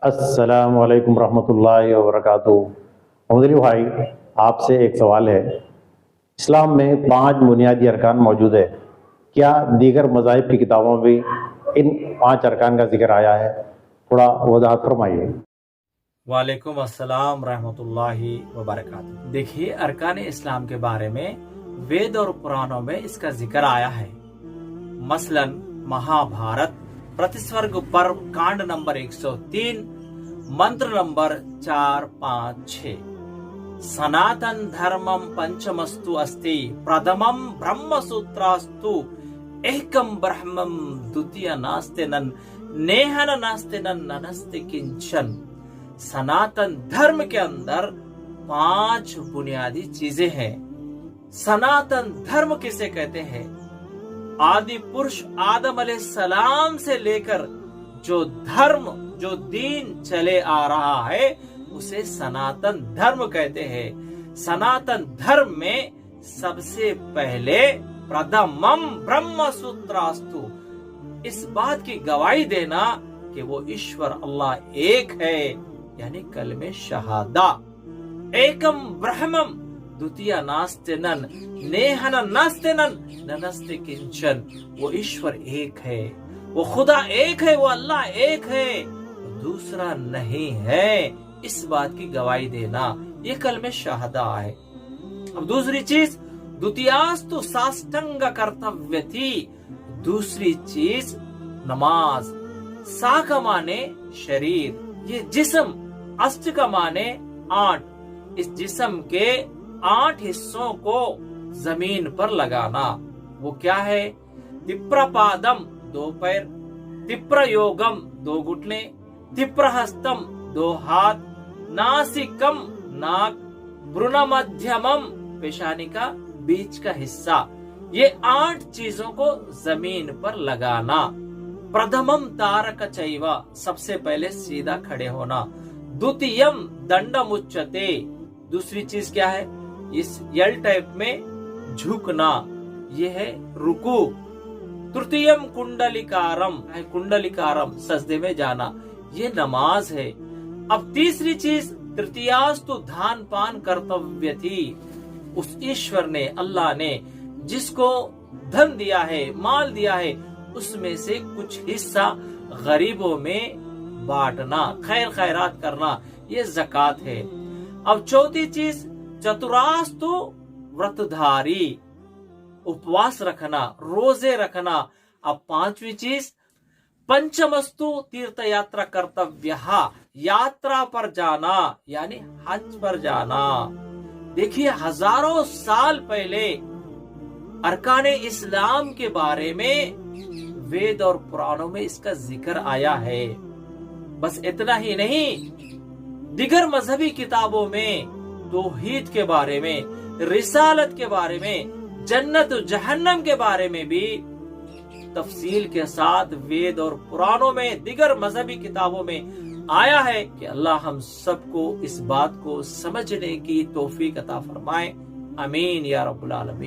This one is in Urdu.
السلام علیکم ورحمۃ اللہ وبرکاتہ۔ محمد علی بھائی، آپ سے ایک سوال ہے۔ اسلام میں 5 بنیادی ارکان موجود ہے، کیا دیگر مذاہب کی کتابوں میں بھی ان 5 ارکان کا ذکر آیا ہے؟ تھوڑا وضاحت فرمائیے۔ وعلیکم السلام ورحمۃ اللہ وبرکاتہ۔ دیکھیے، ارکان اسلام کے بارے میں وید اور پرانوں میں اس کا ذکر آیا ہے۔ مثلا مہا بھارت پرتسورگ پرو کانڈ نمبر 103 منتر نمبر 456۔ سناتن دھرمم پنچمستو استی پردمم برہم سوتراستو ایکم برہمم دوتیہ ناستے نن نیہن ناستے نن ننستے کنچن۔ سناتن دھرم کے اندر 5 بنیادی چیزیں ہیں۔ سناتن دھرم کسے کہتے ہیں؟ آدی پرش آدم علیہ السلام سے لے کر جو دھرم، جو دین چلے آ رہا ہے اسے سناتن دھرم کہتے ہیں۔ سناتن دھرم میں سب سے پہلے پردمم برہم سوتراستو، اس بات کی گواہی دینا کہ وہ ایشور اللہ ایک ہے، یعنی کلمہ شہادہ۔ ایکم برہمم دوتیہ ناستے نن نیہن ناستے نن ننستے کنچن۔ وہ ایشور ایک ہے، وہ خدا ایک ہے، وہ اللہ ایک ہے، دوسرا نہیں ہے، اس بات کی گواہی دینا، یہ کلمہ شہادہ ہے۔ اب دوسری چیز، دوتیاستو ساشٹنگ کرتویتی، دوسری چیز نماز۔ سا کا معنی شریر، یہ جسم، اشٹ کا معنی 8، اس جسم کے 8 حصوں کو زمین پر لگانا۔ وہ کیا ہے؟ تپر پادم 2 پیر، تپر یوگم 2 گھٹنے، تپر ہستم 2 ہاتھ، ناسکم ناک، برن مدھیمم پیشانی کا بیچ کا حصہ، یہ 8 چیزوں کو زمین پر لگانا۔ پردمم تارک چیوا، سب سے پہلے سیدھا کھڑے ہونا۔ دوتیم دنڈم اچتے، دوسری چیز کیا ہے؟ اس یل ٹائپ میں جھکنا، یہ ہے رکوع۔ ترتیم کنڈلیکارم، کنڈلیکارم سجدے میں جانا، یہ نماز ہے۔ اب تیسری چیز، ترتیاستو دھان پان کرتویتی، اس ایشور نے، اللہ نے جس کو دھن دیا ہے، مال دیا ہے، اس میں سے کچھ حصہ غریبوں میں بانٹنا، خیر خیرات کرنا، یہ زکوٰۃ ہے۔ اب چوتھی چیز، چتراستو ورت دھاری، اپواس رکھنا، روزے رکھنا۔ اب 5ویں چیز، پنچمستو تیرتھ یاترا کرتویہ، یاترا پر جانا یعنی حج پر جانا۔ دیکھیے، ہزاروں سال پہلے ارکان اسلام کے بارے میں وید اور پرانوں میں اس کا ذکر آیا ہے۔ بس اتنا ہی نہیں، دیگر مذہبی کتابوں میں توحید کے بارے میں، رسالت کے بارے میں، جنت و جہنم کے بارے میں بھی تفصیل کے ساتھ وید اور پرانوں میں، دیگر مذہبی کتابوں میں آیا ہے کہ اللہ ہم سب کو اس بات کو سمجھنے کی توفیق عطا فرمائے۔ آمین یا رب العالمین۔